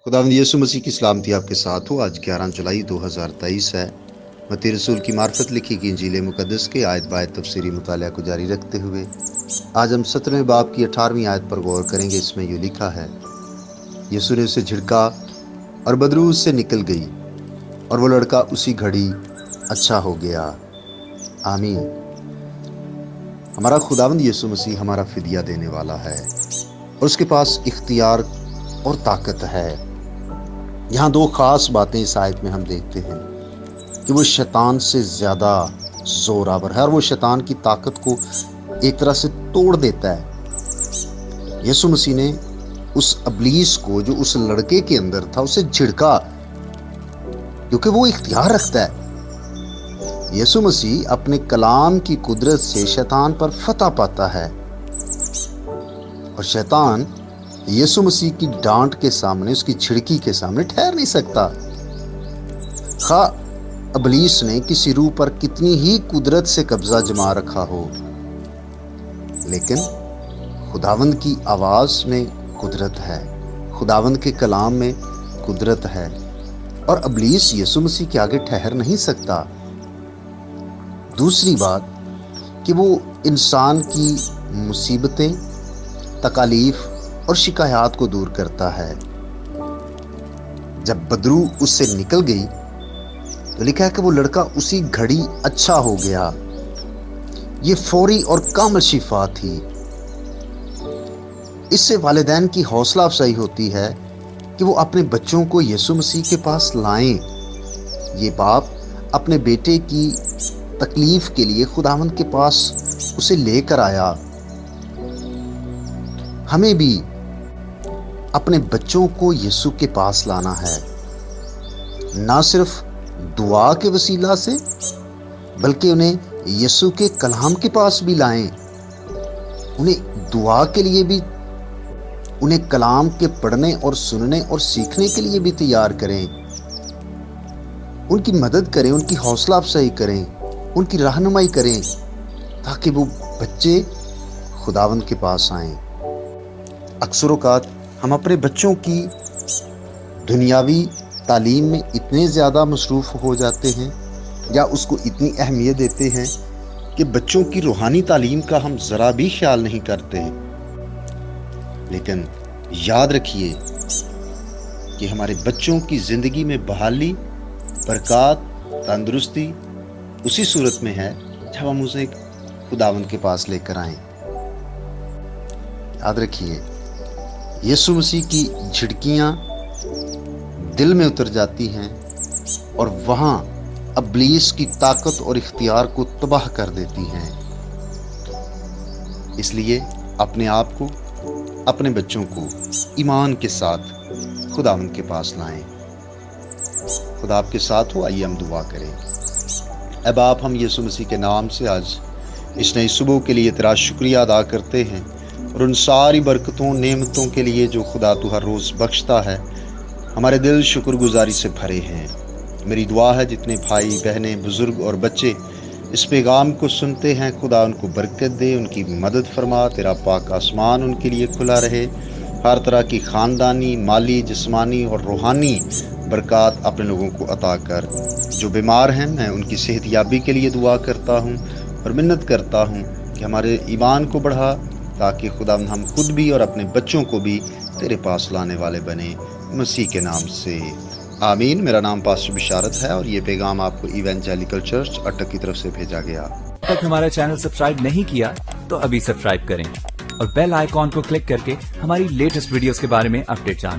खुदावंद यीशु मसीह की सलामती आपके साथ हो। आज 11 जुलाई 2023 है। मत्ती रसूल की मार्फत लिखी गई इंजील मुकद्दस के आयत बायत तफसीरी मुतालिया को जारी रखते हुए आज हम 17वें बाब की 18वीं आयत पर गौर करेंगे। इसमें यूँ लिखा है, यीशु ने उसे झिड़का और बदबू उससे निकल गई और वो लड़का उसी घड़ी अच्छा हो गया। आमीन। हमारा खुदावंद यीशु मसीह हमारा फिदिया देने वाला है और उसके पास इख्तियार और ताकत है। यहाँ दो खास बातें इस आयत में हम देखते हैं कि वो शैतान से ज़्यादा जोरावर है और वो शैतान की ताकत को एक तरह से तोड़ देता है। यीशु मसीह ने उस अबलीस को जो उस लड़के के अंदर था उसे झिड़का, क्योंकि वो इख्तियार रखता है। यीशु मसीह अपने कलाम की कुदरत से शैतान पर फतह पाता है और शैतान यीशु मसीह की डांट के सामने, उसकी झिड़की के सामने ठहर नहीं सकता। खा अबलीस ने किसी रूह पर कितनी ही कुदरत से कब्जा जमा रखा हो, लेकिन खुदावंद की आवाज में कुदरत है, खुदावंद के कलाम में कुदरत है और अबलीस यीशु मसीह के आगे ठहर नहीं सकता। दूसरी बात कि वो इंसान की मुसीबतें, तकालीफ और शिकायत को दूर करता है। जब बदरू उससे निकल गई तो लिखा है कि वो लड़का उसी घड़ी अच्छा हो गया। ये फौरी और कामिल शिफा थी। इससे वालिदैन की हौसला अफजाई होती है कि वो अपने बच्चों को यीशु मसीह के पास लाएं। ये बाप अपने बेटे की तकलीफ के लिए खुदावंद के पास उसे लेकर आया। हमें भी अपने बच्चों को यीशु के पास लाना है, ना सिर्फ दुआ के वसीला से, बल्कि उन्हें यीशु के कलाम के पास भी लाएं। उन्हें दुआ के लिए भी, उन्हें कलाम के पढ़ने और सुनने और सीखने के लिए भी तैयार करें। उनकी मदद करें, उनकी हौसला अफजाई करें, उनकी रहनुमाई करें, ताकि वो बच्चे खुदावंद के पास आएं। अक्सर औक़ात हम अपने बच्चों की दुनियावी तालीम में इतने ज़्यादा मसरूफ़ हो जाते हैं या उसको इतनी अहमियत देते हैं कि बच्चों की रूहानी तालीम का हम ज़रा भी ख्याल नहीं करते। लेकिन याद रखिए कि हमारे बच्चों की ज़िंदगी में बहाली, बरकत, तंदुरुस्ती उसी सूरत में है जब हम उसे खुदावंद के पास लेकर आएं। याद रखिए, यीशु मसीह की झिड़कियाँ दिल में उतर जाती हैं और वहाँ अबलीस की ताकत और इख्तियार को तबाह कर देती हैं। इसलिए अपने आप को, अपने बच्चों को ईमान के साथ खुदावंद के पास लाएं। खुदा आपके साथ हो। आइए हम दुआ करें। ऐ बाप, हम यीशु मसीह के नाम से आज इस नई सुबह के लिए तेरा शुक्रिया अदा करते हैं और उन सारी बरकतों, नेमतों के लिए जो खुदा तू हर रोज़ बख्शता है। हमारे दिल शुक्रगुजारी से भरे हैं। मेरी दुआ है जितने भाई बहनें, बुज़ुर्ग और बच्चे इस पैगाम को सुनते हैं, खुदा उनको बरकत दे, उनकी मदद फरमा। तेरा पाक आसमान उनके लिए खुला रहे। हर तरह की ख़ानदानी, माली, जिस्मानी और रूहानी बरकत अपने लोगों को अता कर। जो बीमार हैं, मैं उनकी सेहत याबी के लिए दुआ करता हूँ और मिन्नत करता हूँ कि हमारे ईमान को बढ़ा, ताकि खुदा हम खुद भी और अपने बच्चों को भी तेरे पास लाने वाले बने, मसीह के नाम से आमीन। मेरा नाम पास्टर बिशारत है और ये पैगाम आपको इवेंजेलिकल चर्च अटक की तरफ से भेजा गया। अब तक हमारा चैनल सब्सक्राइब नहीं किया तो अभी सब्सक्राइब करें और बेल आइकॉन को क्लिक करके हमारी लेटेस्ट वीडियोस के बारे में अपडेट जानें।